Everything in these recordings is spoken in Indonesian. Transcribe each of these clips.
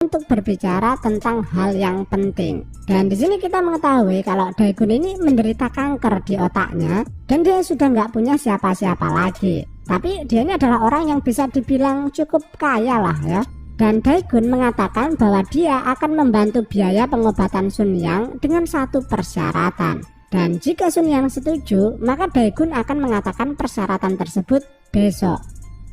untuk berbicara tentang hal yang penting. Dan di sini kita mengetahui kalau Daegun ini menderita kanker di otaknya dan dia sudah nggak punya siapa-siapa lagi. Tapi dia ini adalah orang yang bisa dibilang cukup kaya lah ya. Dan Daegun mengatakan bahwa dia akan membantu biaya pengobatan Sun Yang dengan satu persyaratan. Dan jika Sun Yang setuju, maka Daegun akan mengatakan persyaratan tersebut besok.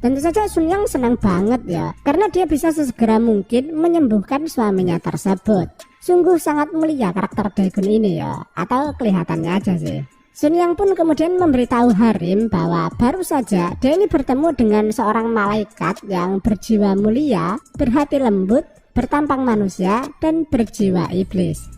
Tentu saja Sun Yang senang banget ya, karena dia bisa sesegera mungkin menyembuhkan suaminya tersebut. Sungguh sangat mulia karakter Daegun ini ya, atau kelihatannya aja sih. Sun Yang pun kemudian memberitahu Harim bahwa baru saja dia ini bertemu dengan seorang malaikat yang berjiwa mulia, berhati lembut, bertampang manusia, dan berjiwa iblis.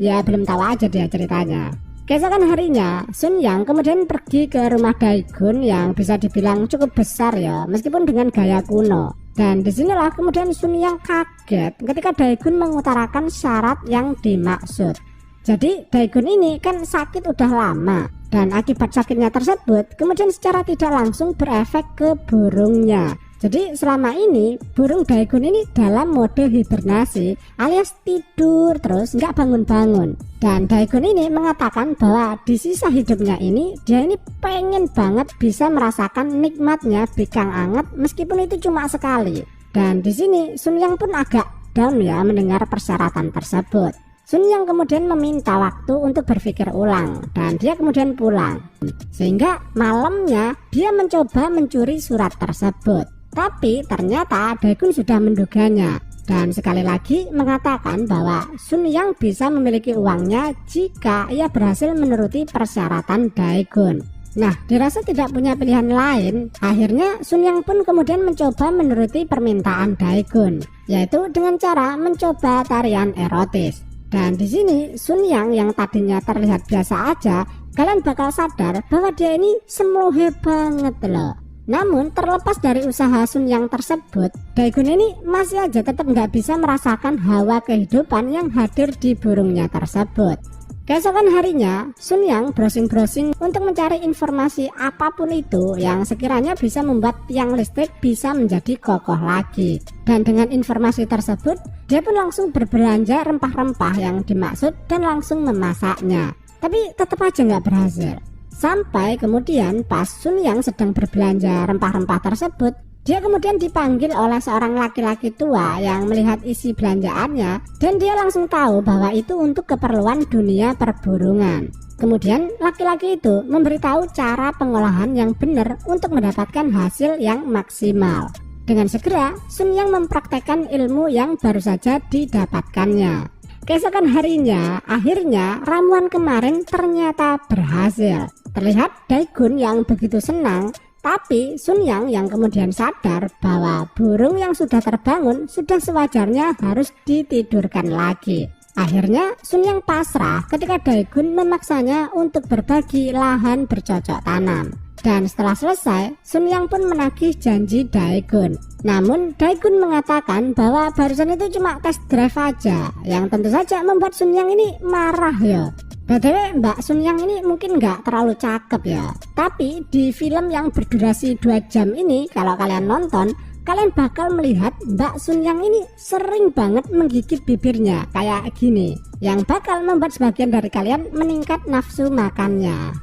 Ya belum tahu aja dia ceritanya. Keesokan harinya, Sun Yang kemudian pergi ke rumah Daegun yang bisa dibilang cukup besar ya, meskipun dengan gaya kuno. Dan disinilah kemudian Sun Yang kaget ketika Daegun mengutarakan syarat yang dimaksud. Jadi Daegun ini kan sakit udah lama, dan akibat sakitnya tersebut kemudian secara tidak langsung berefek ke burungnya. Jadi selama ini burung Daegun ini dalam mode hibernasi alias tidur terus nggak bangun-bangun. Dan Daegun ini mengatakan bahwa di sisa hidupnya ini dia ini pengen banget bisa merasakan nikmatnya bikang anget meskipun itu cuma sekali. Dan di sini Sun Yang pun agak down ya mendengar persyaratan tersebut. Sun Yang kemudian meminta waktu untuk berpikir ulang dan dia kemudian pulang. Sehingga malamnya dia mencoba mencuri surat tersebut. Tapi ternyata Daegun sudah menduganya dan sekali lagi mengatakan bahwa Sun Yang bisa memiliki uangnya jika ia berhasil menuruti persyaratan Daegun. Nah, dirasa tidak punya pilihan lain, akhirnya Sun Yang pun kemudian mencoba menuruti permintaan Daegun, yaitu dengan cara mencoba tarian erotis. Dan di sini Sun yang tadinya terlihat biasa aja, kalian bakal sadar bahwa dia ini semlohe banget loh. Namun terlepas dari usaha Sun Yang tersebut, Daegun ini masih aja tetap nggak bisa merasakan hawa kehidupan yang hadir di burungnya tersebut. Keesokan harinya, Sun Yang browsing-browsing untuk mencari informasi apapun itu yang sekiranya bisa membuat tiang listrik bisa menjadi kokoh lagi. Dan dengan informasi tersebut, dia pun langsung berbelanja rempah-rempah yang dimaksud dan langsung memasaknya. Tapi tetap aja nggak berhasil. Sampai kemudian pas Sun Yang sedang berbelanja rempah-rempah tersebut, dia kemudian dipanggil oleh seorang laki-laki tua yang melihat isi belanjaannya dan dia langsung tahu bahwa itu untuk keperluan dunia perburungan. Kemudian laki-laki itu memberitahu cara pengolahan yang benar untuk mendapatkan hasil yang maksimal. Dengan segera Sun Yang mempraktekkan ilmu yang baru saja didapatkannya. Keesokan harinya, akhirnya ramuan kemarin ternyata berhasil. Terlihat Daegun yang begitu senang, tapi Sun yang kemudian sadar bahwa burung yang sudah terbangun sudah sewajarnya harus ditidurkan lagi. Akhirnya Sun Yang pasrah ketika Daegun memaksanya untuk berbagi lahan bercocok tanam. Dan setelah selesai, Sun Yang pun menagih janji Daegun. Namun Daegun mengatakan bahwa barusan itu cuma tes drive aja, yang tentu saja membuat Sun Yang ini marah ya. BTW Mbak Sun Yang ini mungkin nggak terlalu cakep ya, tapi di film yang berdurasi 2 jam ini kalau kalian nonton, kalian bakal melihat Mbak Sun Yang ini sering banget menggigit bibirnya kayak gini, yang bakal membuat sebagian dari kalian meningkat nafsu makannya.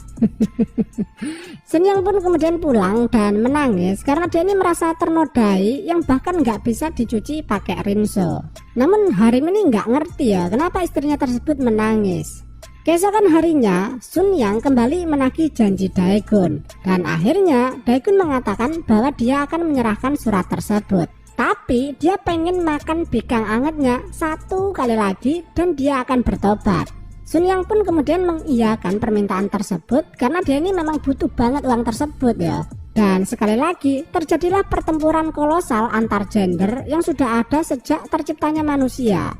Sun Yang pun kemudian pulang dan menangis karena dia ini merasa ternodai yang bahkan nggak bisa dicuci pakai rinso. Namun Harim ini nggak ngerti ya kenapa istrinya tersebut menangis. Keesokan harinya, Sun Yang kembali menagih janji Daegun dan akhirnya Daegun mengatakan bahwa dia akan menyerahkan surat tersebut. Tapi dia pengen makan bikang angetnya 1 kali lagi dan dia akan bertobat. Sun Yang pun kemudian mengiyakan permintaan tersebut karena dia ini memang butuh banget uang tersebut ya. Dan sekali lagi terjadilah pertempuran kolosal antar gender yang sudah ada sejak terciptanya manusia.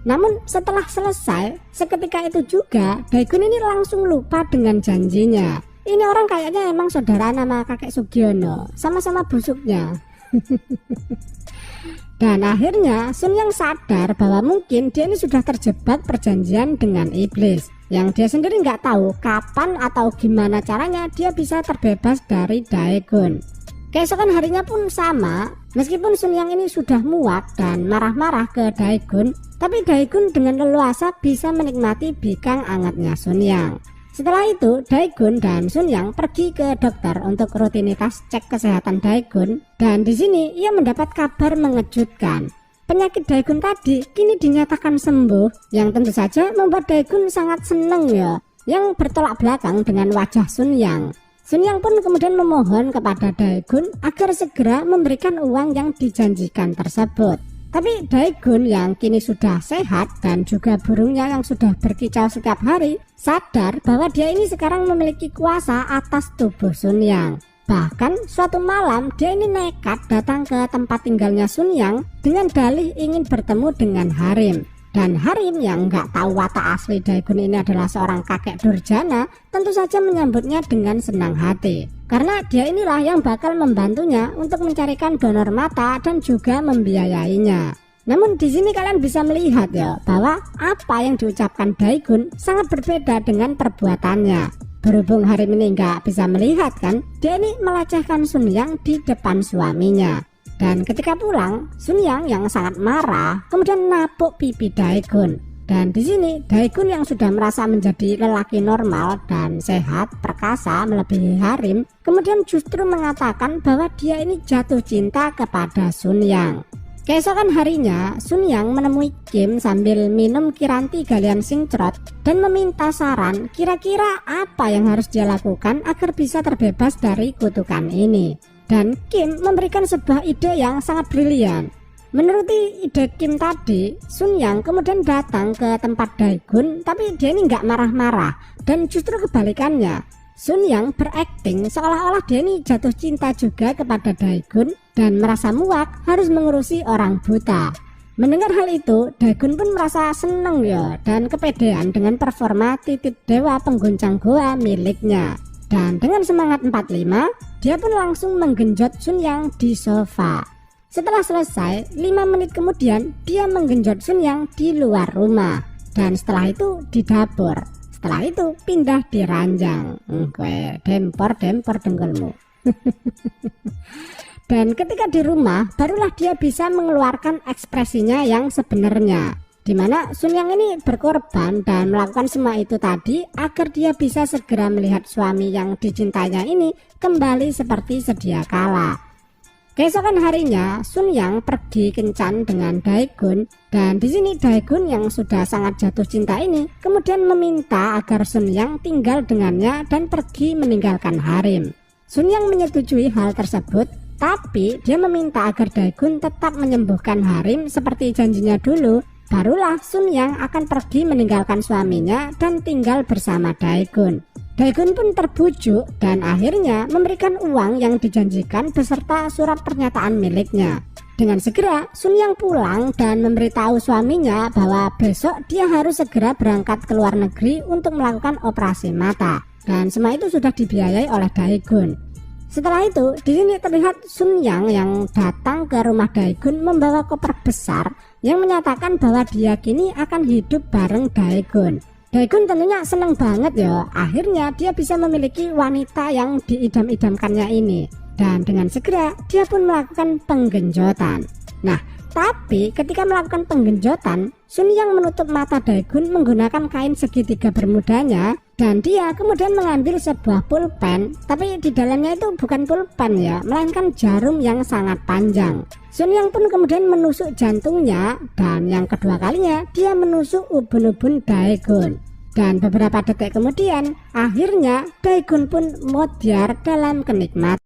Namun setelah selesai, seketika itu juga Daegun ini langsung lupa dengan janjinya. Ini orang kayaknya emang saudara nama kakek Sugiono, sama-sama busuknya. Dan akhirnya Sun Yang sadar bahwa mungkin dia ini sudah terjebak perjanjian dengan iblis, yang dia sendiri nggak tahu kapan atau gimana caranya dia bisa terbebas dari Daegun. Keesokan harinya pun sama, meskipun Sun Yang ini sudah muak dan marah-marah ke Daegun, tapi Daegun dengan leluasa bisa menikmati bikang angetnya Sun Yang. Setelah itu, Daegun dan Sun Yang pergi ke dokter untuk rutinitas cek kesehatan Daegun, dan di sini ia mendapat kabar mengejutkan. Penyakit Daegun tadi kini dinyatakan sembuh, yang tentu saja membuat Daegun sangat senang ya, yang bertolak belakang dengan wajah Sun Yang. Sun Yang pun kemudian memohon kepada Daegun agar segera memberikan uang yang dijanjikan tersebut. Tapi Daegun yang kini sudah sehat dan juga burungnya yang sudah berkicau setiap hari sadar bahwa dia ini sekarang memiliki kuasa atas tubuh Sun Yang. Bahkan suatu malam dia ini nekat datang ke tempat tinggalnya Sun Yang dengan dalih ingin bertemu dengan Harim. Dan Harim yang nggak tahu watak asli Daegun ini adalah seorang kakek durjana, tentu saja menyambutnya dengan senang hati. Karena dia inilah yang bakal membantunya untuk mencarikan donor mata dan juga membiayainya. Namun di sini kalian bisa melihat ya bahwa apa yang diucapkan Daegun sangat berbeda dengan perbuatannya. Berhubung Harim ini nggak bisa melihat kan, dia ini melecehkan Sun Yang di depan suaminya. Dan ketika pulang, Sun Yang yang sangat marah kemudian napuk pipi Daegun. Dan di sini Daegun yang sudah merasa menjadi lelaki normal dan sehat, perkasa melebihi Harim, kemudian justru mengatakan bahwa dia ini jatuh cinta kepada Sun Yang. Keesokan harinya, Sun Yang menemui Kim sambil minum Kiranti Galian Singcrot dan meminta saran kira-kira apa yang harus dia lakukan agar bisa terbebas dari kutukan ini. Dan Kim memberikan sebuah ide yang sangat brilian. Menuruti ide Kim tadi, Sun Yang kemudian datang ke tempat Daegun, tapi dia ini nggak marah-marah, dan justru kebalikannya. Sun Yang berakting seolah-olah dia ini jatuh cinta juga kepada Daegun dan merasa muak harus mengurusi orang buta. Mendengar hal itu, Daegun pun merasa senang ya dan kepedean dengan performa titik dewa pengguncang goa miliknya. Dan dengan semangat 45, dia pun langsung menggenjot Sun Yang di sofa. Setelah selesai, 5 menit kemudian dia menggenjot Sun Yang di luar rumah. Dan setelah itu di dapur. Setelah itu pindah di ranjang. Dempor dengkulmu. Dan ketika di rumah, barulah dia bisa mengeluarkan ekspresinya yang sebenarnya. Di mana Sun Yang ini berkorban dan melakukan semua itu tadi agar dia bisa segera melihat suami yang dicintainya ini kembali seperti sedia kala. Keesokan harinya, Sun Yang pergi kencan dengan Daegun, dan di sini Daegun yang sudah sangat jatuh cinta ini kemudian meminta agar Sun Yang tinggal dengannya dan pergi meninggalkan Harim. Sun Yang menyetujui hal tersebut, tapi dia meminta agar Daegun tetap menyembuhkan Harim seperti janjinya dulu. Barulah Sun Yang akan pergi meninggalkan suaminya dan tinggal bersama Daegun. Daegun pun terbujuk dan akhirnya memberikan uang yang dijanjikan beserta surat pernyataan miliknya. Dengan segera Sun Yang pulang dan memberitahu suaminya bahwa besok dia harus segera berangkat ke luar negeri untuk melakukan operasi mata. Dan semua itu sudah dibiayai oleh Daegun. Setelah itu, di sini terlihat Sun Yang yang datang ke rumah Daegun membawa koper besar yang menyatakan bahwa dia kini akan hidup bareng Daegun. Daegun tentunya senang banget ya, akhirnya dia bisa memiliki wanita yang diidam-idamkannya ini. Dan dengan segera dia pun melakukan penggenjotan. Nah, tapi ketika melakukan penggenjotan, Sun Yang menutup mata Daegun menggunakan kain segitiga bermudanya, dan dia kemudian mengambil sebuah pulpen, tapi di dalamnya itu bukan pulpen ya, melainkan jarum yang sangat panjang. Sun Yang pun kemudian menusuk jantungnya, dan yang kedua kalinya dia menusuk ubun-ubun Daegun. Dan beberapa detik kemudian, akhirnya Daegun pun modiar dalam kenikmatan.